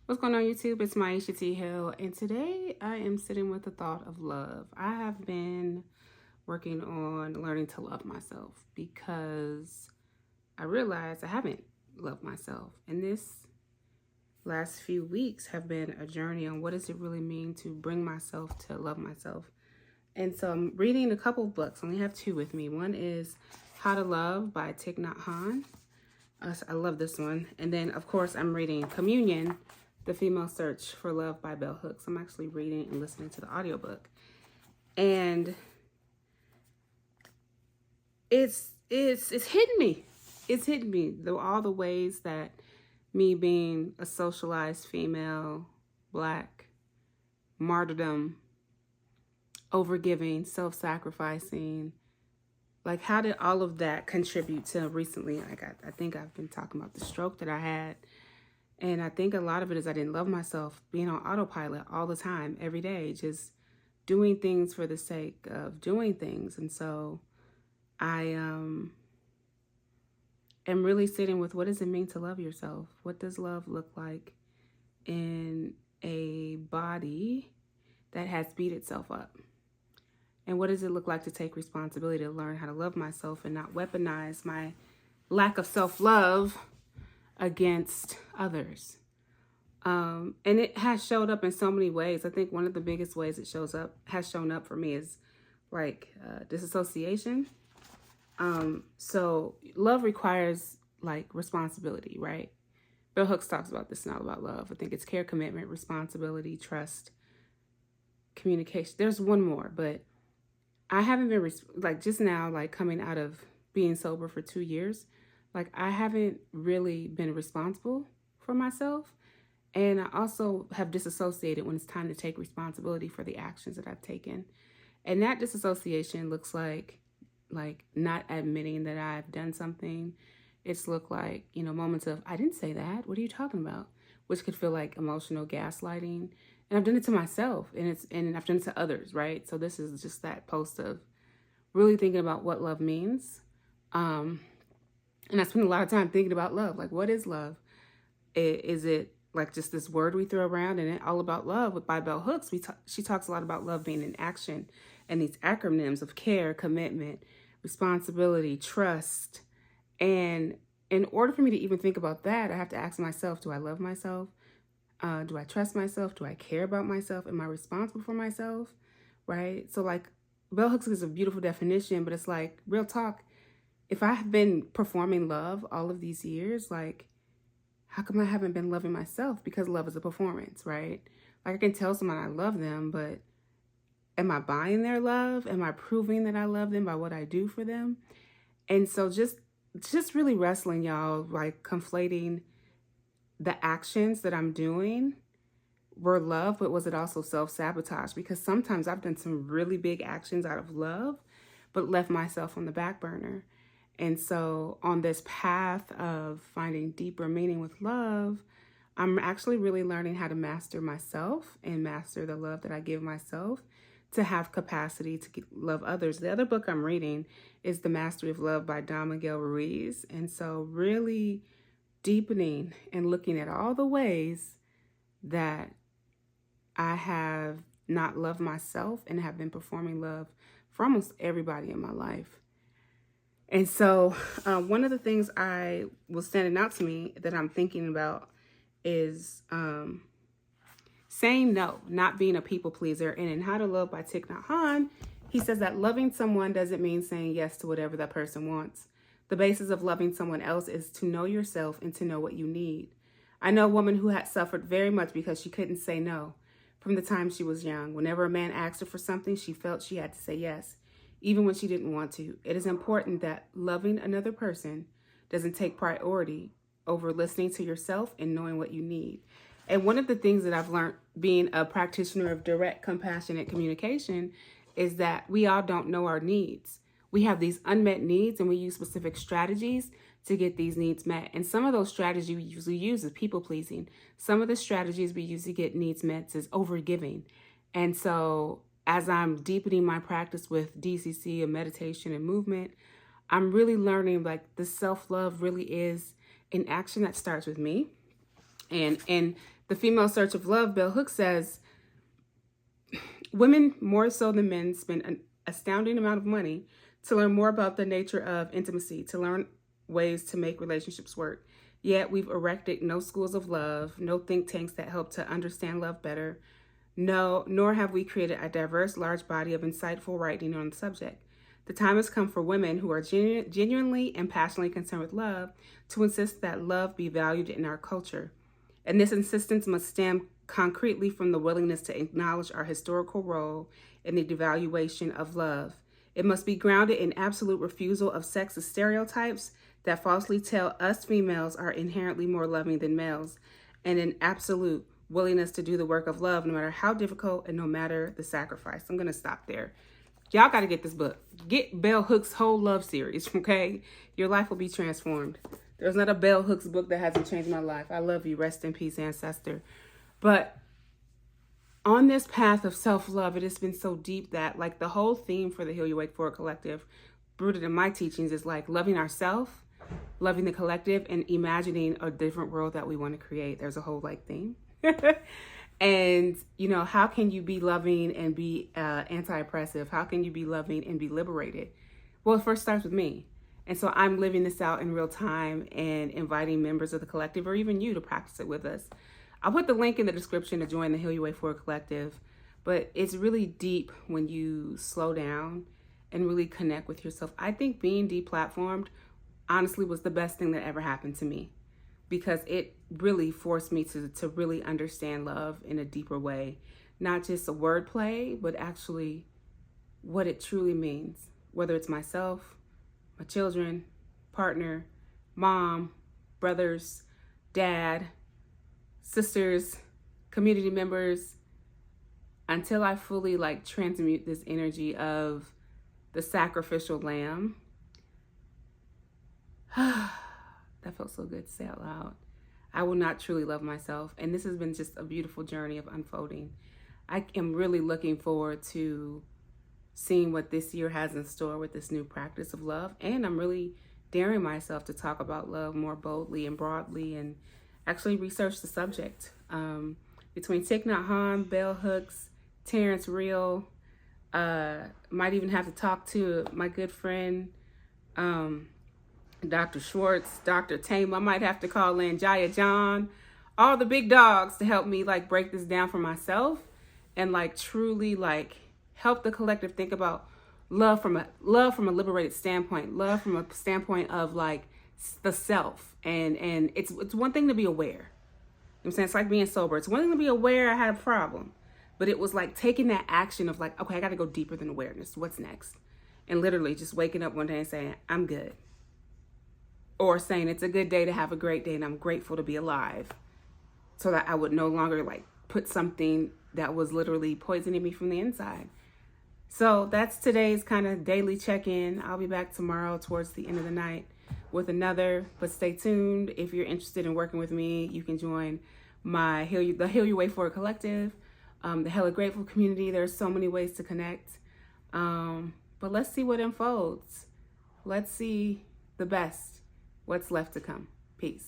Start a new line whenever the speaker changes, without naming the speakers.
What's going on, YouTube? It's Maisha T. Hill, and today I am sitting with the thought of love. I have been working on learning to love myself because I realized I haven't loved myself. And this last few weeks have been a journey on what does it really mean to bring myself to love myself. And so I'm reading a couple of books. I only have two with me. One is How to Love by Thich Nhat Hanh. I love this one. And then, of course, I'm reading Communion, The Female Search for Love by Bell Hooks. I'm actually reading and listening to the audiobook. And it's hitting me. It's hitting me. All the ways that me being a socialized female, Black, martyrdom, overgiving, self-sacrificing, like how did all of that contribute to recently? Like I think I've been talking about the stroke that I had. And I think a lot of it is I didn't love myself, being on autopilot all the time, every day, just doing things for the sake of doing things. And so I am really sitting with, what does it mean to love yourself? What does love look like in a body that has beat itself up? And what does it look like to take responsibility to learn how to love myself and not weaponize my lack of self-love against others? And it has showed up in so many ways. I think one of the biggest ways it has shown up for me is like disassociation. So love requires like responsibility, right? Bell Hooks talks about this, not about love. I think it's care, commitment, responsibility, trust, communication. There's one more, but I haven't been like just now, like coming out of being sober for 2 years, like I haven't really been responsible for myself. And I also have disassociated when it's time to take responsibility for the actions that I've taken. And that disassociation looks like not admitting that I've done something. It's looked like, moments of, I didn't say that. What are you talking about? Which could feel like emotional gaslighting. And I've done it to myself and I've done it to others, right? So this is just that post of really thinking about what love means. And I spend a lot of time thinking about love. Like, what is love? Is it like just this word we throw around? And All About Love by Bell Hooks, she talks a lot about love being in action and these acronyms of care, commitment, responsibility, trust. And in order for me to even think about that, I have to ask myself, do I love myself? Do I trust myself? Do I care about myself? Am I responsible for myself? Right? So like Bell Hooks is a beautiful definition, but it's like real talk. If I have been performing love all of these years, like how come I haven't been loving myself? Because love is a performance, right? Like I can tell someone I love them, but am I buying their love? Am I proving that I love them by what I do for them? And so just really wrestling, y'all, like conflating the actions that I'm doing were love, but was it also self-sabotage? Because sometimes I've done some really big actions out of love, but left myself on the back burner. And so on this path of finding deeper meaning with love, I'm actually really learning how to master myself and master the love that I give myself to have capacity to love others. The other book I'm reading is The Mastery of Love by Don Miguel Ruiz. And so really deepening and looking at all the ways that I have not loved myself and have been performing love for almost everybody in my life. And so one of the things I was standing out to me that I'm thinking about is saying no, not being a people pleaser. And in How to Love by Thich Nhat Hanh, he says that loving someone doesn't mean saying yes to whatever that person wants. The basis of loving someone else is to know yourself and to know what you need. I know a woman who had suffered very much because she couldn't say no from the time she was young. Whenever a man asked her for something, she felt she had to say yes, even when she didn't want to. It is important that loving another person doesn't take priority over listening to yourself and knowing what you need. And one of the things that I've learned being a practitioner of direct, compassionate communication is that we all don't know our needs. We have these unmet needs and we use specific strategies to get these needs met. And some of those strategies we usually use is people pleasing. Some of the strategies we use to get needs met is overgiving. And so as I'm deepening my practice with DCC and meditation and movement, I'm really learning like the self-love really is an action that starts with me. And The Female Search of Love, Bell Hooks says, women, more so than men, spend an astounding amount of money to learn more about the nature of intimacy, to learn ways to make relationships work. Yet we've erected no schools of love, no think tanks that help to understand love better, nor have we created a diverse, large body of insightful writing on the subject. The time has come for women who are genuinely and passionately concerned with love to insist that love be valued in our culture. And this insistence must stem concretely from the willingness to acknowledge our historical role in the devaluation of love. It must be grounded in absolute refusal of sexist stereotypes that falsely tell us females are inherently more loving than males, and an absolute willingness to do the work of love no matter how difficult and no matter the sacrifice. I'm going to stop there. Y'all got to get this book. Get Bell Hooks' whole love series, okay? Your life will be transformed. There's not a Bell Hooks book that hasn't changed my life. I love you. Rest in peace, ancestor. But on this path of self-love, it has been so deep that, like, the whole theme for the Heal Your Way Forward Collective, rooted in my teachings, is like loving ourselves, loving the collective, and imagining a different world that we want to create. There's a whole like theme. And, you know, how can you be loving and be anti-oppressive? How can you be loving and be liberated? Well, it first starts with me. And so I'm living this out in real time and inviting members of the collective, or even you, to practice it with us. I'll put the link in the description to join the Heal Your Way Forward Collective. But it's really deep when you slow down and really connect with yourself. I think being deplatformed, honestly, was the best thing that ever happened to me, because it really forced me to really understand love in a deeper way. Not just a wordplay, but actually what it truly means. Whether it's myself, my children, partner, mom, brothers, dad, sisters, community members, until I fully like transmute this energy of the sacrificial lamb. That felt so good to say out loud. I will not truly love myself. And this has been just a beautiful journey of unfolding. I am really looking forward to seeing what this year has in store with this new practice of love. And I'm really daring myself to talk about love more boldly and broadly and actually research the subject. Between Thich Nhat Hanh, Bell Hooks, Terrence Real, might even have to talk to my good friend, Dr. Schwartz, Dr. Tame. I might have to call in Jaya John, all the big dogs, to help me like break this down for myself and like truly like help the collective think about love from a liberated standpoint, love from a standpoint of like the self. And it's one thing to be aware. You know what I'm saying? It's like being sober. It's one thing to be aware I had a problem, but it was like taking that action of like, okay, I got to go deeper than awareness. What's next? And literally just waking up one day and saying, I'm good. Or saying it's a good day to have a great day and I'm grateful to be alive, so that I would no longer like put something that was literally poisoning me from the inside. So that's today's kind of daily check-in. I'll be back tomorrow towards the end of the night with another, but stay tuned. If you're interested in working with me, you can join my the Heal Your Way Forward Collective, the Hella Grateful community. There's so many ways to connect. But let's see what unfolds. Let's see the best. What's left to come. Peace.